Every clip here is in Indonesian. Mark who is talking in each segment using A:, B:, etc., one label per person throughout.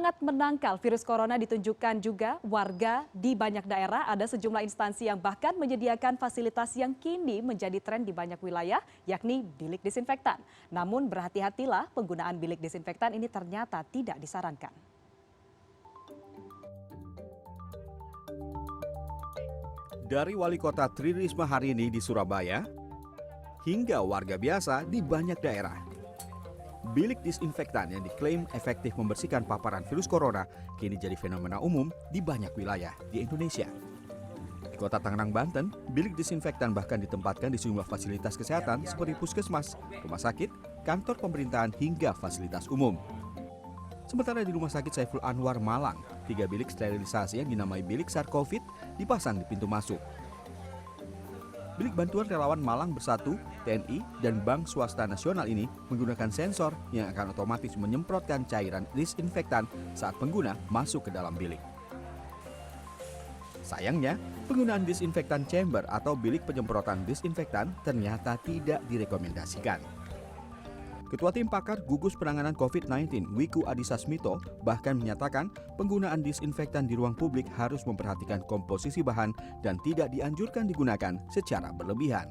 A: Semangat menangkal virus corona ditunjukkan juga warga di banyak daerah. Ada sejumlah instansi yang bahkan menyediakan fasilitas yang kini menjadi tren di banyak wilayah, yakni bilik disinfektan. Namun berhati-hatilah, penggunaan bilik disinfektan ini ternyata tidak disarankan.
B: Dari wali kota Tri Risma hari ini di Surabaya, hingga warga biasa di banyak daerah. Bilik disinfektan yang diklaim efektif membersihkan paparan virus corona kini jadi fenomena umum di banyak wilayah di Indonesia. Di kota Tangerang, Banten, bilik disinfektan bahkan ditempatkan di sejumlah fasilitas kesehatan seperti puskesmas, rumah sakit, kantor pemerintahan hingga fasilitas umum. Sementara di Rumah Sakit Saiful Anwar, Malang, 3 bilik sterilisasi yang dinamai bilik SAR-COVID dipasang di pintu masuk. Bilik bantuan relawan Malang Bersatu, TNI, dan Bank Swasta Nasional ini menggunakan sensor yang akan otomatis menyemprotkan cairan disinfektan saat pengguna masuk ke dalam bilik. Sayangnya, penggunaan disinfektan chamber atau bilik penyemprotan disinfektan ternyata tidak direkomendasikan. Ketua Tim Pakar Gugus Penanganan COVID-19, Wiku Adhisa Smito, bahkan menyatakan penggunaan disinfektan di ruang publik harus memperhatikan komposisi bahan dan tidak dianjurkan digunakan secara berlebihan.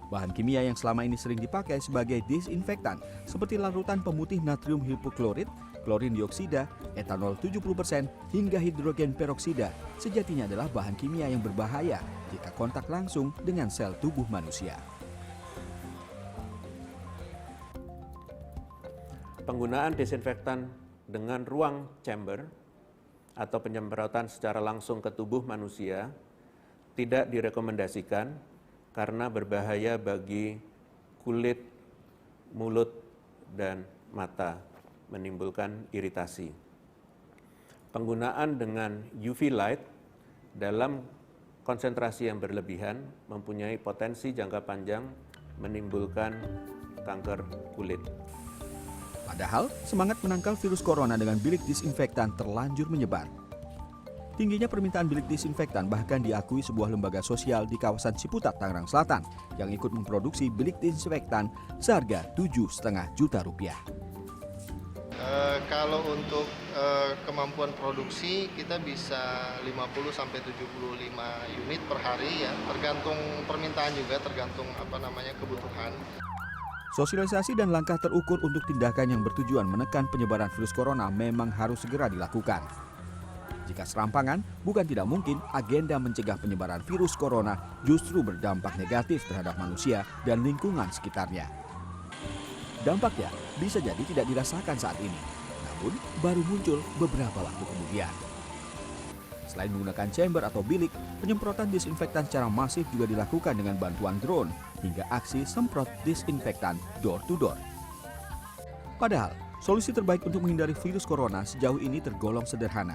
B: Bahan kimia yang selama ini sering dipakai sebagai disinfektan seperti larutan pemutih natrium hipoklorit, klorin dioksida, etanol 70%, hingga hidrogen peroksida sejatinya adalah bahan kimia yang berbahaya jika kontak langsung dengan sel tubuh manusia.
C: Penggunaan disinfektan dengan ruang chamber atau penyemprotan secara langsung ke tubuh manusia tidak direkomendasikan karena berbahaya bagi kulit, mulut, dan mata, menimbulkan iritasi. Penggunaan dengan UV light dalam konsentrasi yang berlebihan mempunyai potensi jangka panjang menimbulkan kanker kulit.
B: Padahal, semangat menangkal virus corona dengan bilik disinfektan terlanjur menyebar. Tingginya permintaan bilik disinfektan bahkan diakui sebuah lembaga sosial di kawasan Ciputat, Tangerang Selatan yang ikut memproduksi bilik disinfektan seharga Rp7,5 juta.
D: Kalau untuk kemampuan produksi kita bisa 50-75 unit per hari ya, tergantung permintaan juga, tergantung kebutuhan.
B: Sosialisasi dan langkah terukur untuk tindakan yang bertujuan menekan penyebaran virus corona memang harus segera dilakukan. Jika serampangan, bukan tidak mungkin agenda mencegah penyebaran virus corona justru berdampak negatif terhadap manusia dan lingkungan sekitarnya. Dampaknya bisa jadi tidak dirasakan saat ini, namun baru muncul beberapa waktu kemudian. Selain menggunakan chamber atau bilik, penyemprotan disinfektan secara masif juga dilakukan dengan bantuan drone hingga aksi semprot disinfektan door to door. Padahal, solusi terbaik untuk menghindari virus corona sejauh ini tergolong sederhana.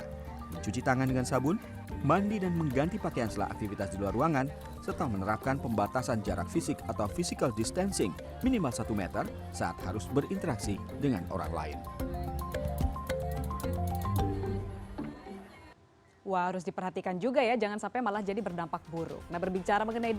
B: Mencuci tangan dengan sabun, mandi dan mengganti pakaian setelah aktivitas di luar ruangan, serta menerapkan pembatasan jarak fisik atau physical distancing minimal 1 meter saat harus berinteraksi dengan orang lain.
A: Wah, harus diperhatikan juga ya, jangan sampai malah jadi berdampak buruk. Nah, berbicara mengenai